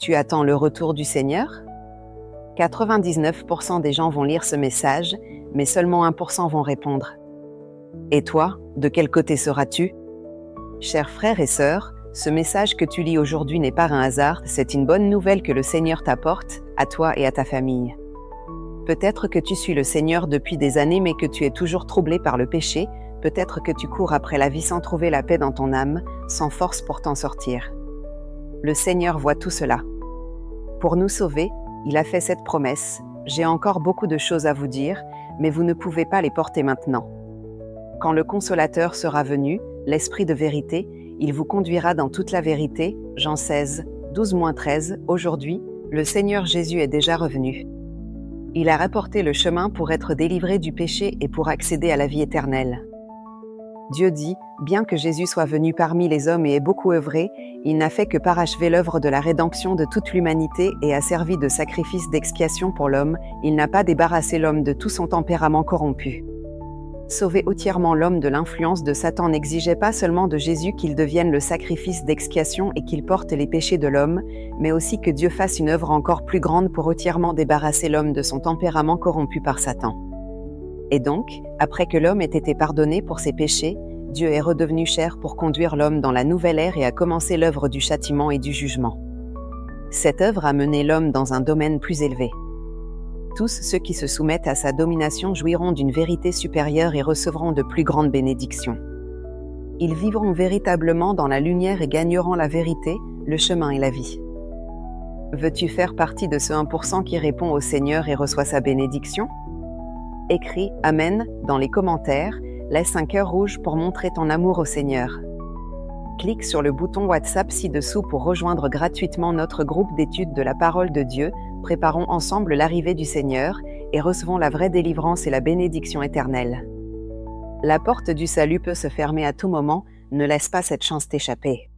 Tu attends le retour du Seigneur? 99% des gens vont lire ce message, mais seulement 1% vont répondre. Et toi, de quel côté seras-tu? Chers frères et sœurs, ce message que tu lis aujourd'hui n'est pas un hasard, c'est une bonne nouvelle que le Seigneur t'apporte, à toi et à ta famille. Peut-être que tu suis le Seigneur depuis des années mais que tu es toujours troublé par le péché, peut-être que tu cours après la vie sans trouver la paix dans ton âme, sans force pour t'en sortir. Le Seigneur voit tout cela. Pour nous sauver, il a fait cette promesse, « J'ai encore beaucoup de choses à vous dire, mais vous ne pouvez pas les porter maintenant. Quand le Consolateur sera venu, l'Esprit de vérité, il vous conduira dans toute la vérité. » Jean 16, 12-13. Aujourd'hui, le Seigneur Jésus est déjà revenu. Il a rapporté le chemin pour être délivré du péché et pour accéder à la vie éternelle. Dieu dit, bien que Jésus soit venu parmi les hommes et ait beaucoup œuvré, il n'a fait que parachever l'œuvre de la rédemption de toute l'humanité et a servi de sacrifice d'expiation pour l'homme, il n'a pas débarrassé l'homme de tout son tempérament corrompu. Sauver entièrement l'homme de l'influence de Satan n'exigeait pas seulement de Jésus qu'il devienne le sacrifice d'expiation et qu'il porte les péchés de l'homme, mais aussi que Dieu fasse une œuvre encore plus grande pour entièrement débarrasser l'homme de son tempérament corrompu par Satan. Et donc, après que l'homme ait été pardonné pour ses péchés, Dieu est redevenu chair pour conduire l'homme dans la nouvelle ère et a commencé l'œuvre du châtiment et du jugement. Cette œuvre a mené l'homme dans un domaine plus élevé. Tous ceux qui se soumettent à sa domination jouiront d'une vérité supérieure et recevront de plus grandes bénédictions. Ils vivront véritablement dans la lumière et gagneront la vérité, le chemin et la vie. Veux-tu faire partie de ce 1% qui répond au Seigneur et reçoit sa bénédiction? Écris « Amen » dans les commentaires, laisse un cœur rouge pour montrer ton amour au Seigneur. Clique sur le bouton WhatsApp ci-dessous pour rejoindre gratuitement notre groupe d'études de la parole de Dieu. Préparons ensemble l'arrivée du Seigneur et recevons la vraie délivrance et la bénédiction éternelle. La porte du salut peut se fermer à tout moment, ne laisse pas cette chance t'échapper.